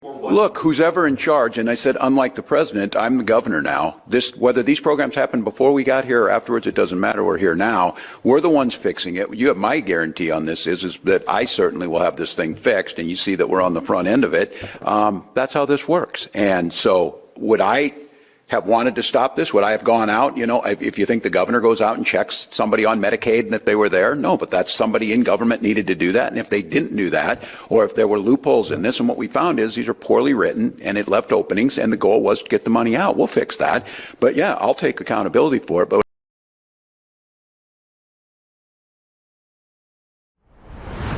Look, who's ever in charge, and I said, unlike the president, I'm the governor now. Whether these programs happened before we got here or afterwards, it doesn't matter. We're here now. We're the ones fixing it. You have my guarantee on this is that I certainly will have this thing fixed, and you see that we're on the front end of it. That's how this works. And so would I have wanted to stop this? Would I have gone out? If you think the governor goes out and checks somebody on Medicaid and that they were there, no, but that's somebody in government needed to do that. And if they didn't do that, or if there were loopholes in this, and what we found is these are poorly written and it left openings, and the goal was to get the money out. We'll fix that. But yeah, I'll take accountability for it. But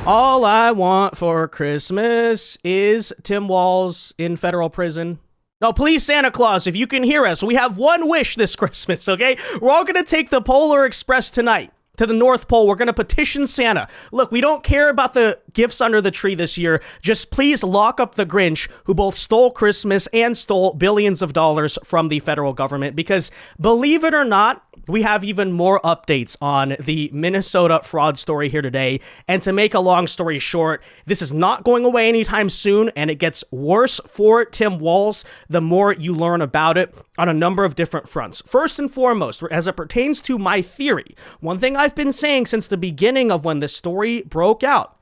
all I want for Christmas is Tim Walz in federal prison. No, please, Santa Claus, if you can hear us, we have one wish this Christmas, okay? We're all going to take the Polar Express tonight to the North Pole. We're going to petition Santa. Look, we don't care about the gifts under the tree this year. Just please lock up the Grinch, who both stole Christmas and stole billions of dollars from the federal government. Because believe it or not, we have even more updates on the Minnesota fraud story here today. And to make a long story short, this is not going away anytime soon, and it gets worse for Tim Walz the more you learn about it on a number of different fronts. First and foremost, as it pertains to my theory, one thing I've been saying since the beginning of when this story broke out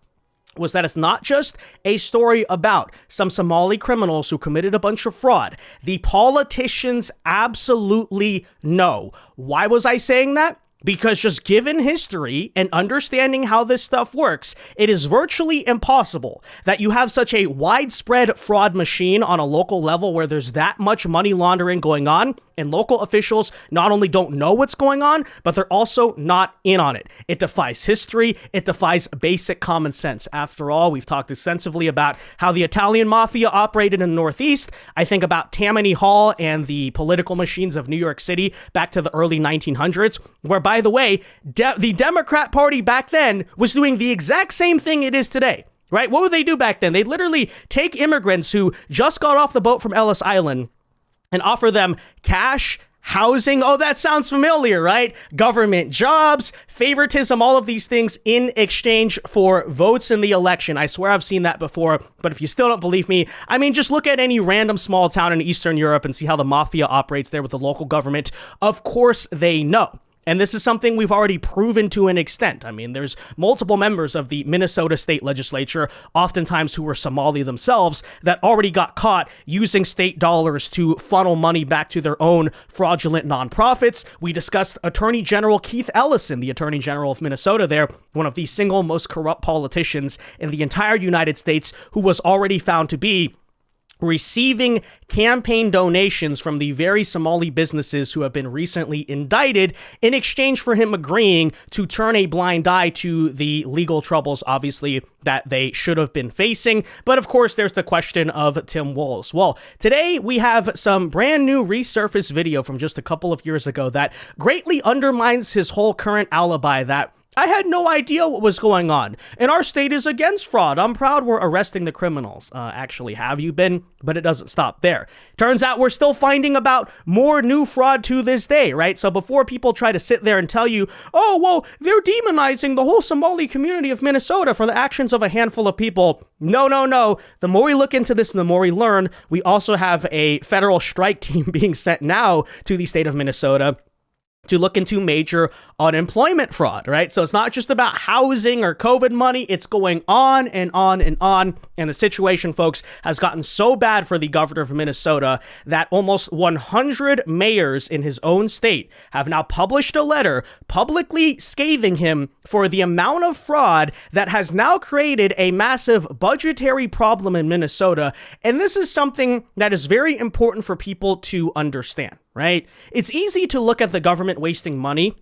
was that it's not just a story about some Somali criminals who committed a bunch of fraud. The politicians absolutely know. Why was I saying that? Because just given history and understanding how this stuff works, it is virtually impossible that you have such a widespread fraud machine on a local level where there's that much money laundering going on, and local officials not only don't know what's going on, but they're also not in on it. It defies history. It defies basic common sense. After all, we've talked extensively about how the Italian mafia operated in the Northeast. I think about Tammany Hall and the political machines of New York City back to the early 1900s, where, by the way, the Democrat Party back then was doing the exact same thing it is today, right? What would they do back then? They'd literally take immigrants who just got off the boat from Ellis Island and offer them cash, housing. Oh, that sounds familiar, right? Government jobs, favoritism, all of these things in exchange for votes in the election. I swear I've seen that before, but if you still don't believe me, I mean, just look at any random small town in Eastern Europe and see how the mafia operates there with the local government. Of course they know. And this is something we've already proven to an extent. I mean, there's multiple members of the Minnesota state legislature, oftentimes who were Somali themselves, that already got caught using state dollars to funnel money back to their own fraudulent nonprofits. We discussed Attorney General Keith Ellison, the Attorney General of Minnesota there, one of the single most corrupt politicians in the entire United States, who was already found to be receiving campaign donations from the very Somali businesses who have been recently indicted in exchange for him agreeing to turn a blind eye to the legal troubles, obviously, that they should have been facing. But of course, there's the question of Tim Walz. Well, today we have some brand new resurfaced video from just a couple of years ago that greatly undermines his whole current alibi that I had no idea what was going on, and our state is against fraud. I'm proud we're arresting the criminals. Actually, have you been? But it doesn't stop there. Turns out we're still finding about more new fraud to this day, right? So before people try to sit there and tell you, oh, well, they're demonizing the whole Somali community of Minnesota for the actions of a handful of people. No, no, no. The more we look into this and the more we learn, we also have a federal strike team being sent now to the state of Minnesota to look into major unemployment fraud, right? So it's not just about housing or COVID money. It's going on and on and on. And the situation, folks, has gotten so bad for the governor of Minnesota that almost 100 mayors in his own state have now published a letter publicly scathing him for the amount of fraud that has now created a massive budgetary problem in Minnesota. And this is something that is very important for people to understand, right? It's easy to look at the government wasting money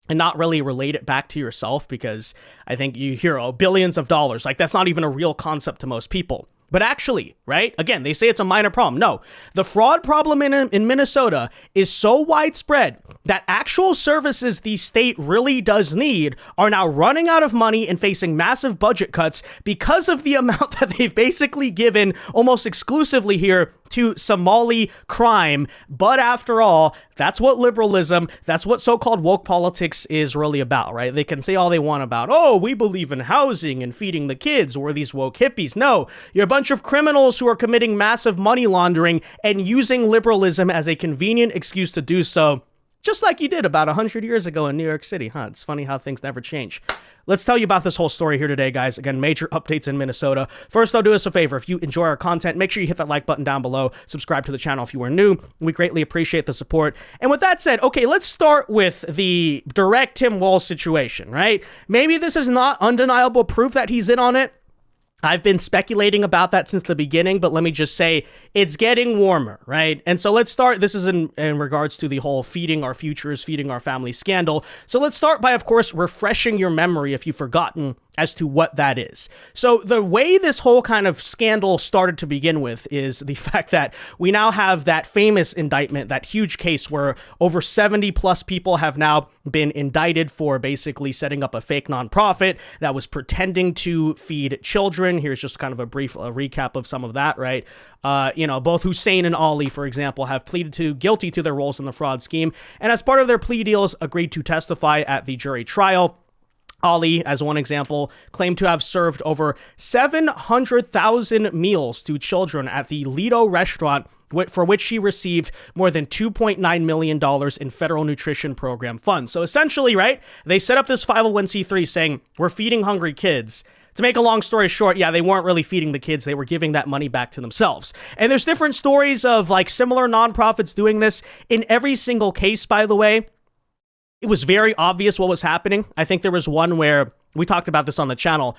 and not really relate it back to yourself, because I think you hear, oh, billions of dollars. Like, that's not even a real concept to most people. But actually, right? Again, they say it's a minor problem. No, the fraud problem in Minnesota is so widespread that actual services the state really does need are now running out of money and facing massive budget cuts because of the amount that they've basically given almost exclusively here to Somali crime. But after all, that's what liberalism, that's what so-called woke politics is really about, right? They can say all they want about, oh, we believe in housing and feeding the kids, we're these woke hippies. No, you're a bunch of criminals who are committing massive money laundering and using liberalism as a convenient excuse to do so, just like you did about 100 years ago in New York City, huh? It's funny how things never change. Let's tell you about this whole story here today, guys. Again, major updates in Minnesota. First, though, do us a favor. If you enjoy our content, make sure you hit that like button down below. Subscribe to the channel if you are new. We greatly appreciate the support. And with that said, okay, let's start with the direct Tim Walz situation, right? Maybe this is not undeniable proof that he's in on it. I've been speculating about that since the beginning, but let me just say it's getting warmer, right? And so let's start. This is in regards to the whole feeding our futures, feeding our family scandal. So let's start by, of course, refreshing your memory if you've forgotten as to what that is. So the way this whole kind of scandal started to begin with is the fact that we now have that famous indictment, that huge case where over 70 plus people have now been indicted for basically setting up a fake nonprofit that was pretending to feed children. Here's just kind of a brief recap of some of that, right? Both Hussein and Ali, for example, have pleaded guilty to their roles in the fraud scheme. And as part of their plea deals, agreed to testify at the jury trial. Ali, as one example, claimed to have served over 700,000 meals to children at the Lido restaurant, for which she received more than $2.9 million in federal nutrition program funds. So essentially, right, they set up this 501c3 saying, we're feeding hungry kids. To make a long story short, yeah, they weren't really feeding the kids. They were giving that money back to themselves. And there's different stories of like similar nonprofits doing this. In every single case, by the way, it was very obvious what was happening. I think there was one where we talked about this on the channel.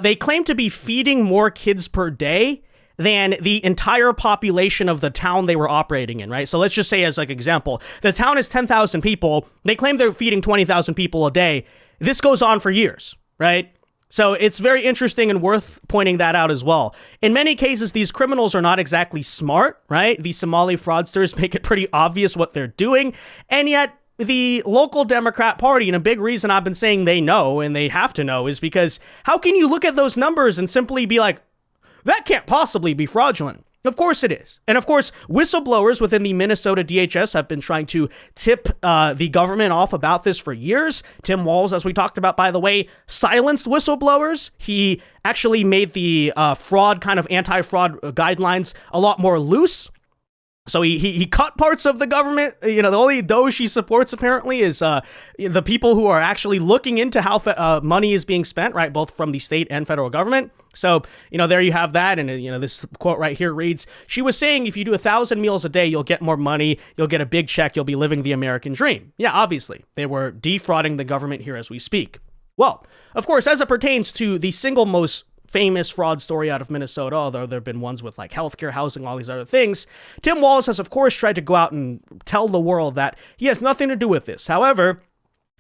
They claimed to be feeding more kids per day than the entire population of the town they were operating in, right? So let's just say as like example, the town is 10,000 people. They claim they're feeding 20,000 people a day. This goes on for years, right? So it's very interesting and worth pointing that out as well. In many cases, these criminals are not exactly smart, right? These Somali fraudsters make it pretty obvious what they're doing. And yet the local Democrat Party, and a big reason I've been saying they know and they have to know is because how can you look at those numbers and simply be like, that can't possibly be fraudulent? Of course it is. And of course, whistleblowers within the Minnesota DHS have been trying to tip the government off about this for years. Tim Walz, as we talked about, by the way, silenced whistleblowers. He actually made the fraud kind of anti-fraud guidelines a lot more loose. So he cut parts of the government. The only those he supports apparently is the people who are actually looking into how money is being spent, right, both from the state and federal government. So, there you have that. And, this quote right here reads, she was saying if you do 1,000 meals a day, you'll get more money. You'll get a big check. You'll be living the American dream. Yeah, obviously, they were defrauding the government here as we speak. Well, of course, as it pertains to the single most famous fraud story out of Minnesota, although there have been ones with like healthcare, housing, all these other things, Tim Walz has, of course, tried to go out and tell the world that he has nothing to do with this. However,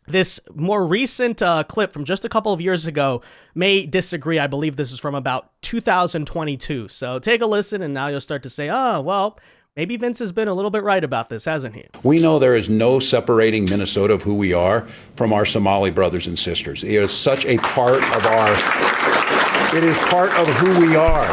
this more recent clip from just a couple of years ago may disagree. I believe this is from about 2022. So take a listen, and now you'll start to say, oh, well, maybe Vince has been a little bit right about this, hasn't he? We know there is no separating Minnesota of who we are from our Somali brothers and sisters. It is such a part of it is part of who we are.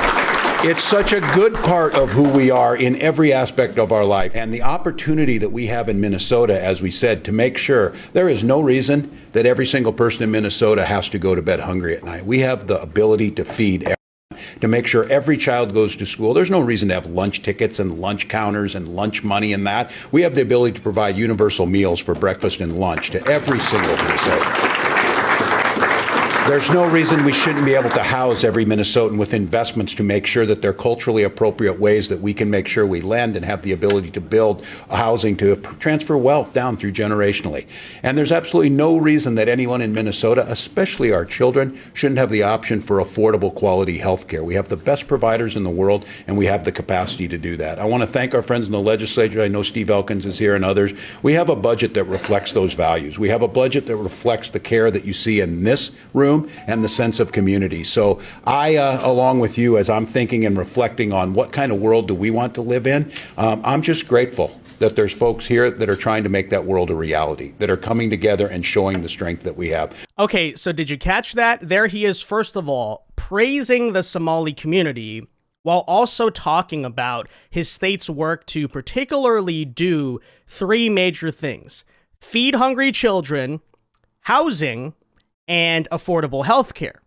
It's such a good part of who we are in every aspect of our life. And the opportunity that we have in Minnesota, as we said, to make sure there is no reason that every single person in Minnesota has to go to bed hungry at night. We have the ability to feed everyone, to make sure every child goes to school. There's no reason to have lunch tickets and lunch counters and lunch money and that. We have the ability to provide universal meals for breakfast and lunch to every single Minnesotan. There's no reason we shouldn't be able to house every Minnesotan with investments to make sure that they're culturally appropriate ways that we can make sure we lend and have the ability to build housing to transfer wealth down through generationally. And there's absolutely no reason that anyone in Minnesota, especially our children, shouldn't have the option for affordable quality health care. We have the best providers in the world, and we have the capacity to do that. I want to thank our friends in the legislature. I know Steve Elkins is here and others. We have a budget that reflects those values. We have a budget that reflects the care that you see in this room and the sense of community. So I, along with you, as I'm thinking and reflecting on what kind of world do we want to live in, I'm just grateful that there's folks here that are trying to make that world a reality, that are coming together and showing the strength that we have. Okay, so did you catch that? There he is, first of all, praising the Somali community, while also talking about his state's work to particularly do three major things: feed hungry children, housing, and affordable health care.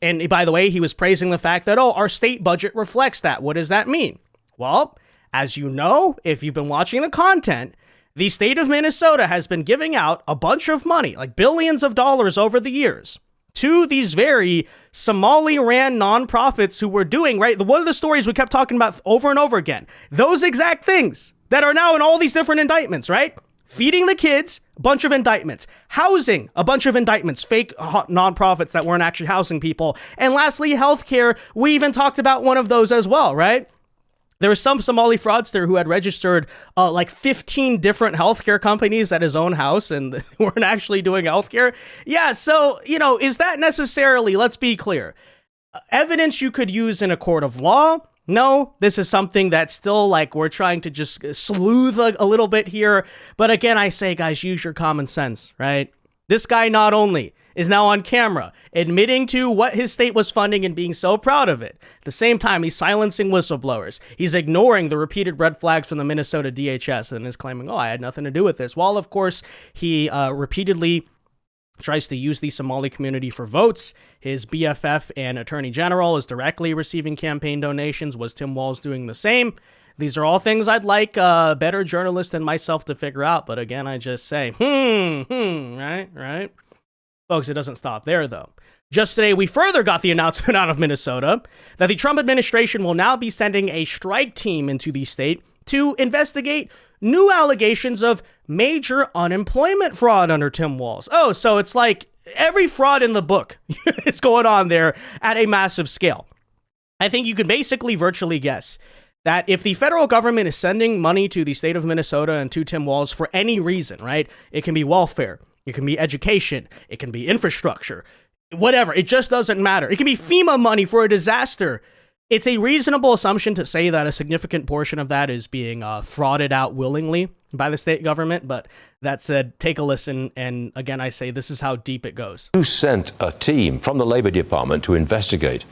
And by the way, he was praising the fact that, oh, our state budget reflects that. What does that mean? Well, as you know, if you've been watching the content, the state of Minnesota has been giving out a bunch of money, like billions of dollars over the years, to these very Somali-ran nonprofits who were doing, right? One of the stories we kept talking about over and over again, those exact things that are now in all these different indictments, right? Feeding the kids, a bunch of indictments. Housing, a bunch of indictments. Fake nonprofits that weren't actually housing people. And lastly, healthcare. We even talked about one of those as well, right? There was some Somali fraudster who had registered like 15 different healthcare companies at his own house and weren't actually doing healthcare. Yeah, so, is that necessarily, let's be clear, evidence you could use in a court of law? No, this is something that's still like we're trying to just sleuth a little bit here. But again, I say, guys, use your common sense, right? This guy not only is now on camera admitting to what his state was funding and being so proud of it. At the same time, he's silencing whistleblowers. He's ignoring the repeated red flags from the Minnesota DHS and is claiming, oh, I had nothing to do with this. While, of course, he repeatedly tries to use the Somali community for votes. His BFF and Attorney General is directly receiving campaign donations. Was Tim Walz doing the same? These are all things I'd like a better journalist than myself to figure out. But again, I just say, right? Folks, it doesn't stop there, though. Just today, we further got the announcement out of Minnesota that the Trump administration will now be sending a strike team into the state to investigate new allegations of major unemployment fraud under Tim Walz. Oh, so it's like every fraud in the book is going on there at a massive scale. I think you can basically virtually guess that if the federal government is sending money to the state of Minnesota and to Tim Walz for any reason, right? It can be welfare, it can be education, it can be infrastructure, whatever. It just doesn't matter. It can be FEMA money for a disaster. It's a reasonable assumption to say that a significant portion of that is being frauded out willingly by the state government. But that said, take a listen. And again, I say this is how deep it goes. You sent a team from the Labor Department to investigate.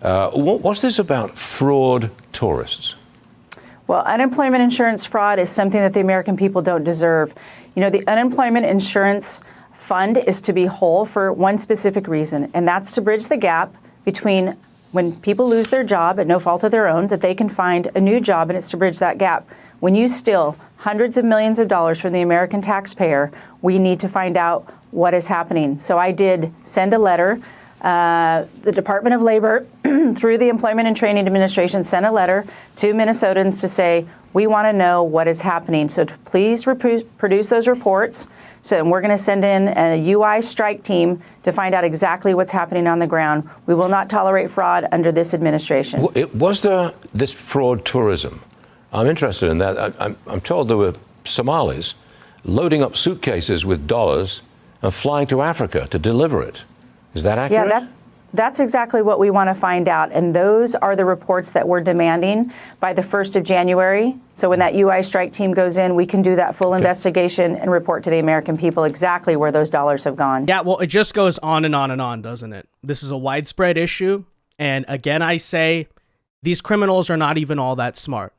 What's this about fraud tourists? Well, unemployment insurance fraud is something that the American people don't deserve. The unemployment insurance fund is to be whole for one specific reason, and that's to bridge the gap between when people lose their job at no fault of their own, that they can find a new job, and it's to bridge that gap. When you steal hundreds of millions of dollars from the American taxpayer, we need to find out what is happening. So I did send a letter. The Department of Labor, through the Employment and Training Administration, sent a letter to Minnesotans to say, we want to know what is happening. So please produce those reports. So we're going to send in a UI strike team to find out exactly what's happening on the ground. We will not tolerate fraud under this administration. Was there this fraud tourism? I'm interested in that. I'm told there were Somalis loading up suitcases with dollars and flying to Africa to deliver it. Is that accurate? Yeah, that's exactly what we want to find out. And those are the reports that we're demanding by the 1st of January. So when that UI strike team goes in, we can do that full investigation and report to the American people exactly where those dollars have gone. Yeah, well, it just goes on and on and on, doesn't it? This is a widespread issue. And again, I say these criminals are not even all that smart.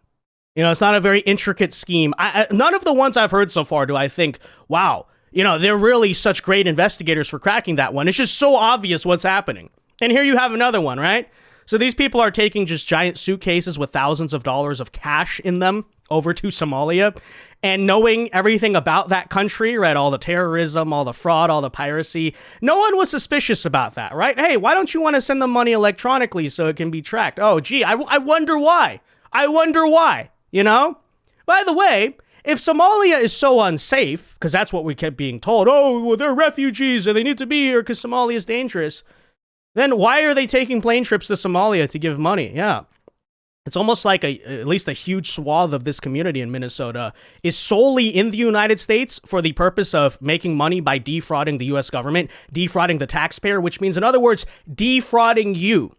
It's not a very intricate scheme. None of the ones I've heard so far do I think, wow, they're really such great investigators for cracking that one. It's just so obvious what's happening. And here you have another one, right? So these people are taking just giant suitcases with thousands of dollars of cash in them over to Somalia and knowing everything about that country, right? All the terrorism, all the fraud, all the piracy. No one was suspicious about that, right? Hey, why don't you want to send them money electronically so it can be tracked? Oh, gee, I wonder why. By the way, if Somalia is so unsafe, because that's what we kept being told, oh, well, they're refugees and they need to be here because Somalia is dangerous, then why are they taking plane trips to Somalia to give money? Yeah. It's almost like at least a huge swath of this community in Minnesota is solely in the United States for the purpose of making money by defrauding the U.S. government, defrauding the taxpayer, which means, in other words, defrauding you.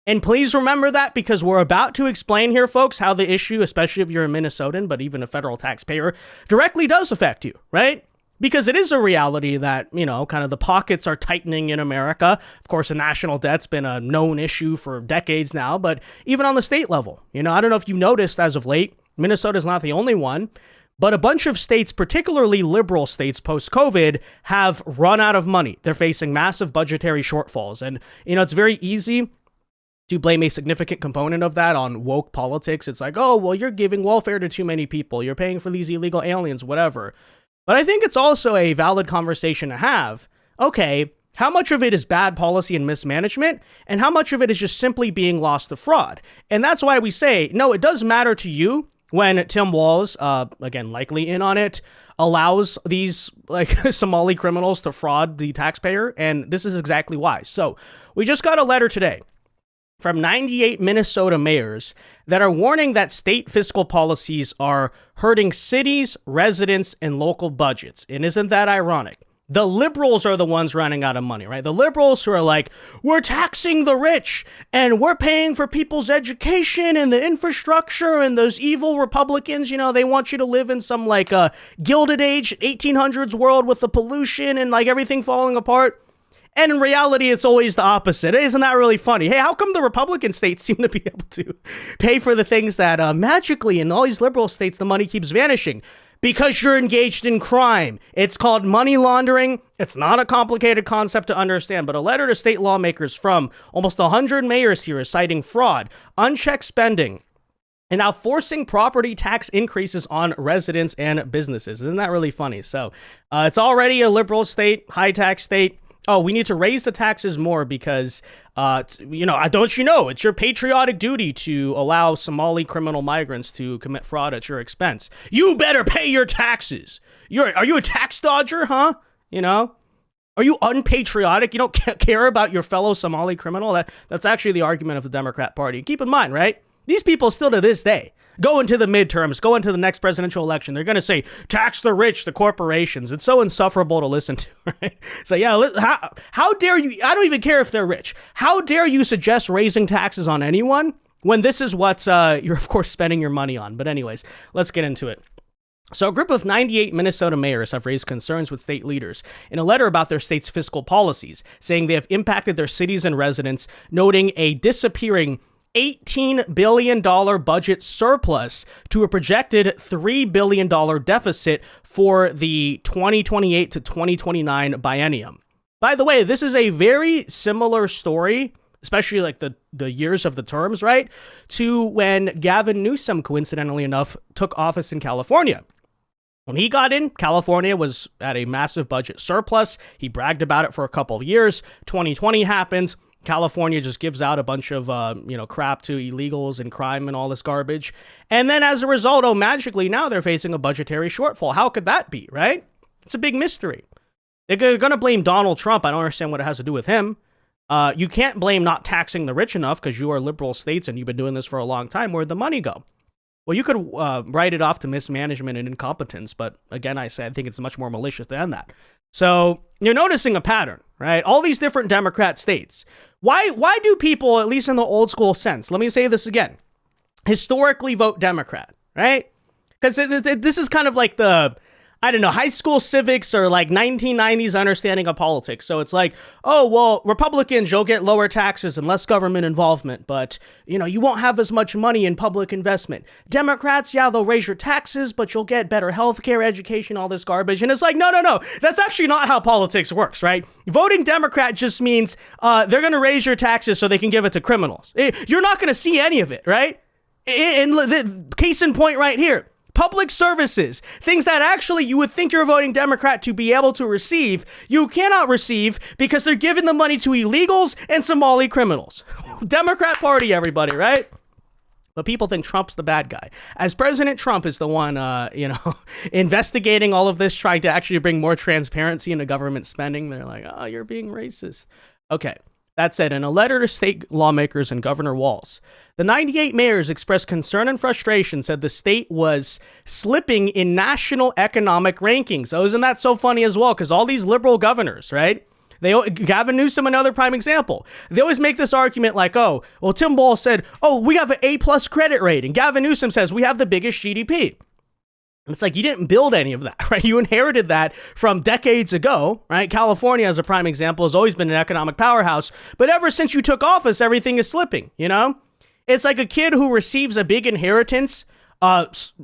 And please remember that, because we're about to explain here, folks, how the issue, especially if you're a Minnesotan, but even a federal taxpayer, directly does affect you, right? because it is a reality that, kind of the pockets are tightening in America. Of course, the national debt's been a known issue for decades now, but even on the state level, I don't know if you've noticed as of late, Minnesota's not the only one, but a bunch of states, particularly liberal states post-COVID, have run out of money. They're facing massive budgetary shortfalls. And, it's very easy to blame a significant component of that on woke politics. It's like, oh, well, you're giving welfare to too many people. You're paying for these illegal aliens, whatever. But I think it's also a valid conversation to have. Okay, how much of it is bad policy and mismanagement, and how much of it is just simply being lost to fraud? And that's why we say, no, it does matter to you when Tim Walz, again, likely in on it, allows these Somali criminals to fraud the taxpayer. And this is exactly why. So we just got a letter today from 98 Minnesota mayors that are warning that state fiscal policies are hurting cities, residents, and local budgets. And isn't that ironic? The liberals are the ones running out of money, right? The liberals who are like, we're taxing the rich and we're paying for people's education and the infrastructure, and those evil Republicans, they want you to live in some Gilded Age 1800s world with the pollution and everything falling apart. And in reality, it's always the opposite. Isn't that really funny? Hey, how come the Republican states seem to be able to pay for the things that magically in all these liberal states, the money keeps vanishing? Because you're engaged in crime. It's called money laundering. It's not a complicated concept to understand, but a letter to state lawmakers from almost 100 mayors here is citing fraud, unchecked spending, and now forcing property tax increases on residents and businesses. Isn't that really funny? So it's already a liberal state, high tax state. Oh, we need to raise the taxes more because, it's your patriotic duty to allow Somali criminal migrants to commit fraud at your expense. You better pay your taxes. Are you a tax dodger, huh? Are you unpatriotic? You don't care about your fellow Somali criminal? That's actually the argument of the Democrat Party. Keep in mind, right? These people still to this day go into the midterms, go into the next presidential election. They're going to say, tax the rich, the corporations. It's so insufferable to listen to, right? So yeah, how dare you? I don't even care if they're rich. How dare you suggest raising taxes on anyone when this is what you're, of course, spending your money on? But anyways, let's get into it. So a group of 98 Minnesota mayors have raised concerns with state leaders in a letter about their state's fiscal policies, saying they have impacted their cities and residents, noting a disappearing $18 billion budget surplus to a projected $3 billion deficit for the 2028 to 2029 biennium. By the way, this is a very similar story, especially the years of the terms, right, to when Gavin Newsom, coincidentally enough, took office in California. When he got in, California was at a massive budget surplus. He bragged about it for a couple of years. 2020 happens. California just gives out a bunch of, crap to illegals and crime and all this garbage. And then as a result, magically now they're facing a budgetary shortfall. How could that be, right? It's a big mystery. They're going to blame Donald Trump. I don't understand what it has to do with him. You can't blame not taxing the rich enough because you are liberal states and you've been doing this for a long time. Where'd the money go? Well, you could write it off to mismanagement and incompetence, but again, I think it's much more malicious than that. So you're noticing a pattern, right? All these different Democrat states. Why do people, at least in the old school sense, let me say this again, historically vote Democrat, right? Because this is kind of like the, high school civics or 1990s understanding of politics. So it's like, oh, well, Republicans, you'll get lower taxes and less government involvement, but, you won't have as much money in public investment. Democrats, yeah, they'll raise your taxes, but you'll get better healthcare, education, all this garbage. And it's like, no. That's actually not how politics works, right? Voting Democrat just means they're going to raise your taxes so they can give it to criminals. You're not going to see any of it, right? And the case in point right here. Public services, things that actually you would think you're voting Democrat to be able to receive, you cannot receive because they're giving the money to illegals and Somali criminals. Democrat Party, everybody, right? But people think Trump's the bad guy. As President Trump is the one, investigating all of this, trying to actually bring more transparency into government spending, they're like, oh, you're being racist. Okay. That said, in a letter to state lawmakers and Governor Walz, the 98 mayors expressed concern and frustration, said the state was slipping in national economic rankings. Oh, isn't that so funny as well? Because all these liberal governors, right? Gavin Newsom, another prime example. They always make this argument like, oh, well, Tim Walz said, oh, we have an A+ credit rating. Gavin Newsom says we have the biggest GDP. It's like you didn't build any of that, right? You inherited that from decades ago, right? California, as a prime example, has always been an economic powerhouse. But ever since you took office, everything is slipping, you know? It's like a kid who receives a big inheritance,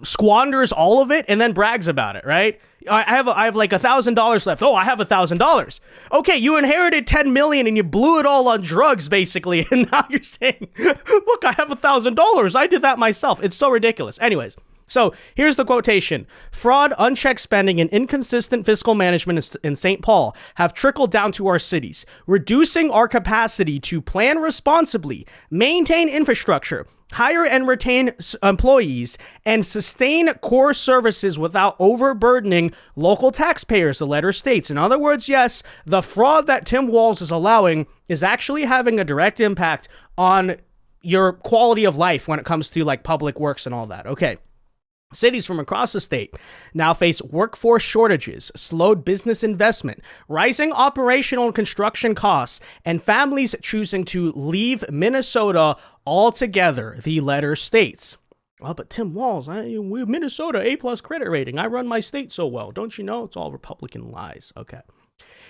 squanders all of it, and then brags about it, right? I have like $1,000 left. Oh, I have $1,000. Okay, you inherited 10 million and you blew it all on drugs, basically. And now you're saying, look, I have $1,000. I did that myself. It's so ridiculous. Anyways. So here's the quotation. Fraud, unchecked spending, and inconsistent fiscal management in St. Paul have trickled down to our cities, reducing our capacity to plan responsibly, maintain infrastructure, hire and retain employees, and sustain core services without overburdening local taxpayers, the letter states. In other words, yes, the fraud that Tim Walz is allowing is actually having a direct impact on your quality of life when it comes to like public works and all that. Okay. Cities from across the state now face workforce shortages, slowed business investment, rising operational and construction costs, and families choosing to leave Minnesota altogether, the letter states. Oh, but Tim Walz, we're Minnesota, A+ credit rating. I run my state so well. Don't you know? It's all Republican lies. Okay.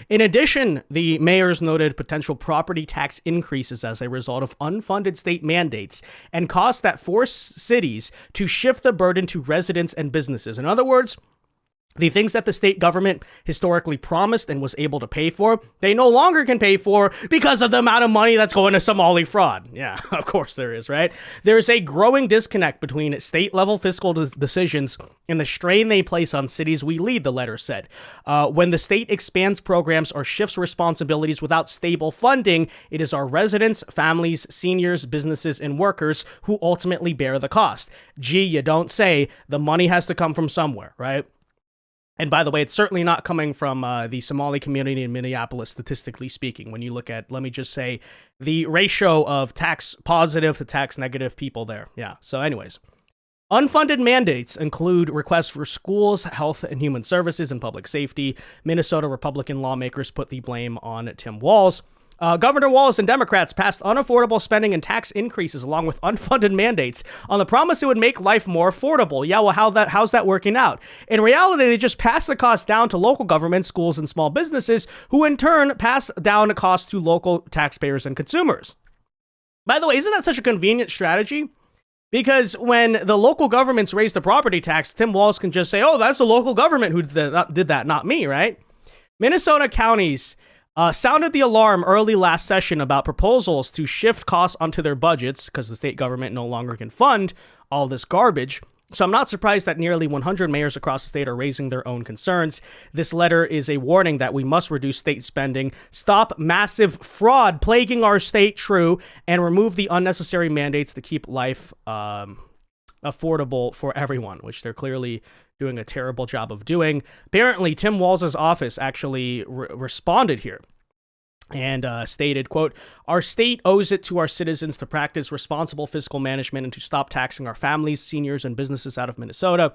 In addition, the mayors noted potential property tax increases as a result of unfunded state mandates and costs that force cities to shift the burden to residents and businesses. In other words, the things that the state government historically promised and was able to pay for, they no longer can pay for because of the amount of money that's going to Somali fraud. Yeah, of course there is, right? There is a growing disconnect between state-level fiscal decisions and the strain they place on cities we lead, the letter said. When the state expands programs or shifts responsibilities without stable funding, it is our residents, families, seniors, businesses, and workers who ultimately bear the cost. Gee, you don't say. The money has to come from somewhere, right? And by the way, it's certainly not coming from the Somali community in Minneapolis, statistically speaking. When you look at, let me just say, the ratio of tax positive to tax negative people there. Yeah. So anyways, unfunded mandates include requests for schools, health and human services, and public safety. Minnesota Republican lawmakers put the blame on Tim Walz. Governor Walz and Democrats passed unaffordable spending and tax increases along with unfunded mandates on the promise it would make life more affordable. Yeah, well, how's that working out? In reality, they just pass the cost down to local governments, schools, and small businesses, who in turn pass down the cost to local taxpayers and consumers. By the way, isn't that such a convenient strategy? Because when the local governments raise the property tax, Tim Walz can just say, oh, that's the local government who did that, not me, right? Minnesota counties sounded the alarm early last session about proposals to shift costs onto their budgets because the state government no longer can fund all this garbage. So I'm not surprised that nearly 100 mayors across the state are raising their own concerns. This letter is a warning that we must reduce state spending, stop massive fraud plaguing our state, true, and remove the unnecessary mandates to keep life affordable for everyone, which they're clearly doing a terrible job of doing. Apparently, Tim Walz's office actually responded here and stated, quote, our state owes it to our citizens to practice responsible fiscal management and to stop taxing our families, seniors, and businesses out of Minnesota.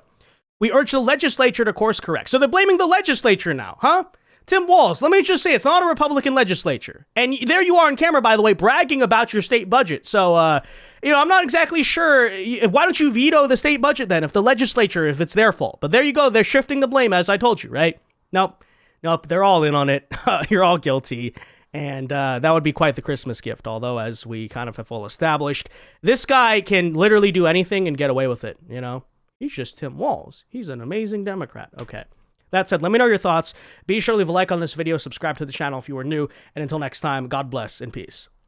We urge the legislature to course correct. So they're blaming the legislature now, huh? Tim Walz, let me just say, it's not a Republican legislature. And there you are on camera, by the way, bragging about your state budget. So, I'm not exactly sure. Why don't you veto the state budget then, if the legislature, if it's their fault? But there you go. They're shifting the blame, as I told you, right? Nope. They're all in on it. You're all guilty. And that would be quite the Christmas gift. Although, as we kind of have all established, this guy can literally do anything and get away with it. He's just Tim Walz. He's an amazing Democrat. Okay. That said, let me know your thoughts. Be sure to leave a like on this video, subscribe to the channel if you are new, and until next time, God bless and peace.